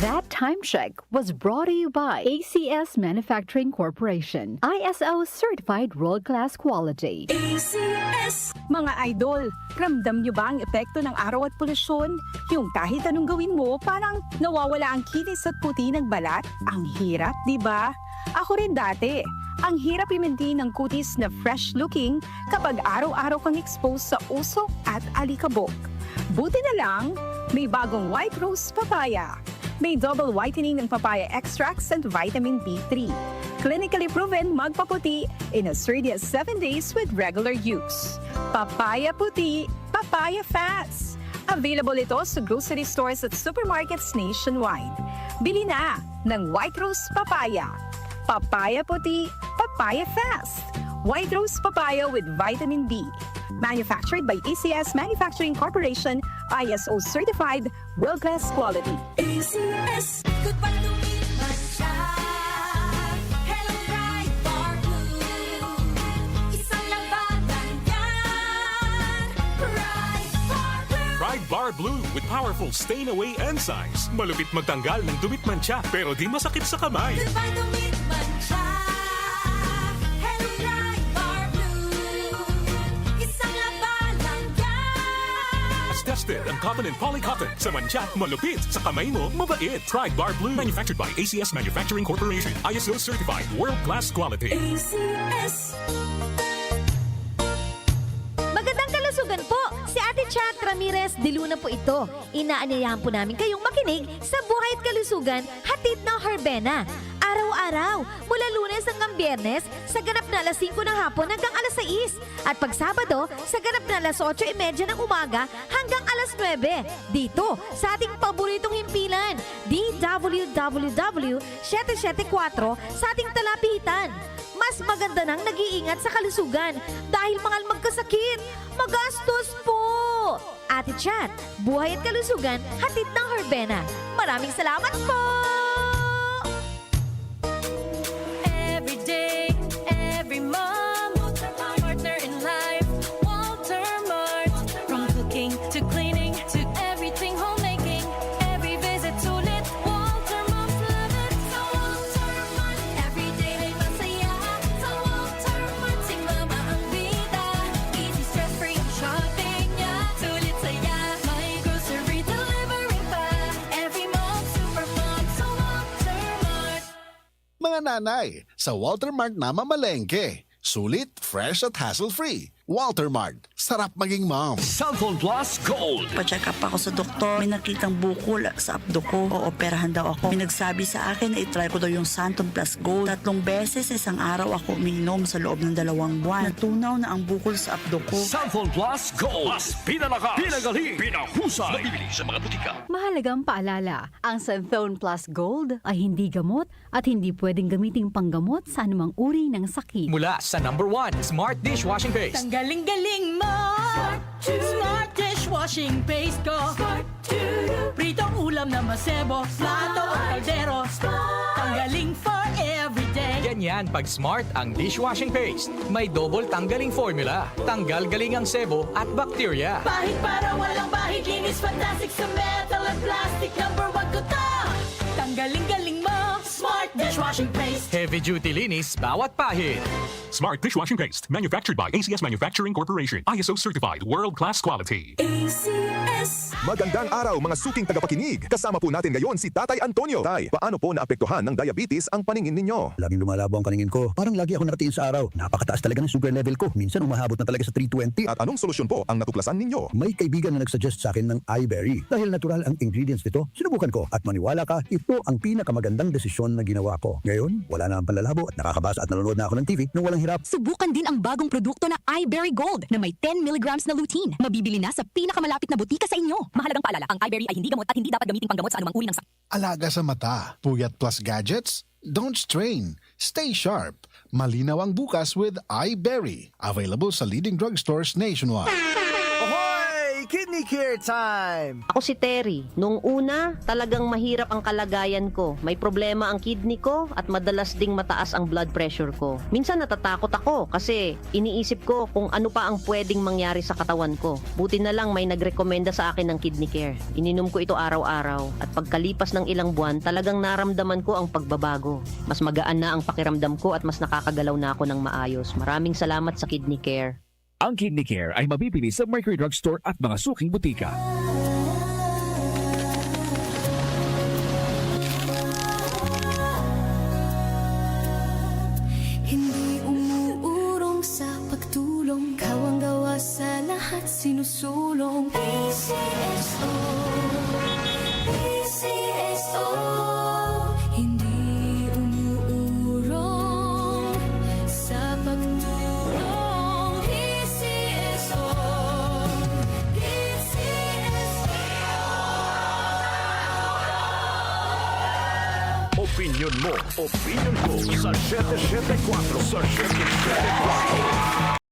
That time check was brought to you by ACS Manufacturing Corporation, ISO certified world-class quality. ACS. Mga idol, ramdam nyo ba ang epekto ng araw at polusyon? Yung kahit anong gawin mo, parang nawawala ang kinis at puti ng balat? Ang hirap, di ba? Ako rin dati. Ang hirap i-maintain ng kutis na fresh-looking kapag araw-araw kang exposed sa usok at alikabok. Buti na lang, may bagong White Rose Papaya. May double whitening ng papaya extracts and vitamin B3. Clinically proven magpaputi in as early as 7 days with regular use. Papaya puti, papaya fast. Available ito sa grocery stores at supermarkets nationwide. Bili na ng White Rose Papaya. Papaya puti, papaya fast. White Rose Papaya with vitamin B. Manufactured by ACS Manufacturing Corporation, ISO certified, world-class quality. ACS. Goodbye to me, Masya. Hello, Pride Bar Blue. Isang labanan yan. Pride Bar Blue. Pride Bar Blue with powerful stain-away enzymes. Malupit magtanggal ng dumit mancha pero di masakit sa kamay. Goodbye to me, Masya. Hello, Pride Bar Blue. Isang labanan yan. As tested ang cotton and polycotton. Sa mancha, malupit. Sa kamay mo, mabait. Pride Bar Blue. Manufactured by ACS Manufacturing Corporation. ISO certified. World-class quality. ACS. Magandang kalusugan po! Si Ate Chat Ramirez de Luna po ito. Inaanyayahan po namin kayong makinig sa Buhay at Kalusugan, hatid ng Herbena. Araw-araw, mula Lunes hanggang Biyernes, sa ganap na alas 5 ng hapon hanggang alas 6. At pag Sabado, sa ganap na alas 8:30 ng umaga hanggang alas 9. Dito, sa ating paboritong himpilan, DWWW 774 sa ating talapitan. Mas maganda nang nag-iingat sa kalusugan dahil mahal magkasakit. Magastos po! Ate Chat, Buhay at Kalusugan, hatid ng Herbena. Maraming salamat po! Every day, every mom, partner in life, Walter Mart. From cooking to cleaning to everything homemaking, every visit sulit, Walter Moms love it. Sa Walter Mart, every day ay masaya. Sa Walter Mart, si mama ang bida. Easy stress-free ang shopping niya. Sulit saya, may grocery delivery pa. Every mom, super mom, sa Walter Mart. Mga nanay, sa Walter Mart na mamalengke. Sulit, fresh at hassle-free. Walter Mart, sarap maging mom. Cellphone Plus Gold. Pa-check up ako sa doktor. May nakitang bukol sa abdo ko. Ooperahan daw ako. May nagsabi sa akin na itry ko daw yung Santon Plus Gold. 3 beses isang araw ako umiinom sa loob ng 2 buwan. Natunaw na ang bukol sa abdo ko. Cellphone Plus Gold. Mas pinalakas, pinagaling, pinahusay. Mabibili sa mga butika. Mahalagang paalala, ang Santhone Plus Gold ay hindi gamot at hindi pwedeng gamiting panggamot sa anumang uri ng sakit. Mula sa #1 Smart Dishwashing Paste. Ang galing-galing mo! Smart dishwashing paste ko! Pritong ulam na masebo, plato o kaldero. Ang galing for everyday. Ganyan pag Smart ang dishwashing paste. May double tanggaling formula. Tanggal galing ang sebo at bacteria. Bahid para walang bahid, linis fantastic sa metal at plastic. #1 ko to! Tanggaling-galing mo! Smart dishwashing paste. Heavy duty linis bawat pahid. Smart Dishwashing Paste. Manufactured by ACS Manufacturing Corporation. ISO certified. World-class quality. ACS. Magandang araw mga suking tagapakinig. Kasama po natin ngayon si Tatay Antonio. Tay, paano po naapektuhan ng diabetes ang paningin ninyo? Laging lumalabo ang paningin ko. Parang lagi ako nakatingin sa araw. Napakataas talaga ng sugar level ko. Minsan umahabot na talaga sa 320. At anong solusyon po ang natuklasan ninyo? May kaibigan na nagsuggest sa akin ng iBerry. Dahil natural ang ingredients nito, sinubukan ko. At maniwala ka, ito ang pinakamagandang desisyon na ginawa ko. Ngayon, wala na ang panlalabo at nakakabasa at nanonood na ako ng TV nang walang hirap. Subukan din ang bagong produkto na iBerry Gold na may 10 milligrams na lutein. Mabibili na sa pinakamalapit na butika sa inyo. Mahalagang paalala, ang iBerry ay hindi gamot at hindi dapat gamiting panggamot sa anumang uri ng sakit. Alaga sa mata, puyat plus gadgets? Don't strain. Stay sharp. Malinaw ang bukas with iBerry. Available sa leading drugstores nationwide. Ahoy! Kidney Care Time! Ako si Terry. Nung una, talagang mahirap ang kalagayan ko. May problema ang kidney ko at madalas ding mataas ang blood pressure ko. Minsan natatakot ako kasi iniisip ko kung ano pa ang pwedeng mangyari sa katawan ko. Buti na lang may nagrekomenda sa akin ng Kidney Care. Ininom ko ito araw-araw at pagkalipas ng ilang buwan, talagang naramdaman ko ang pagbabago. Mas magaan na ang pakiramdam ko at mas nakakagalaw na ako ng maayos. Maraming salamat sa Kidney Care. Ang Kidney Care ay mabibili sa Mercury Drugstore at mga suking butika. Hindi umuurong sa pagtulong, kawang gawa sa lahat sinusulong. PCSO, PCSO. Hindi umuurong sa pagtulong. PCSO, Opinion mo, opinion ko sa 774. Sa 774.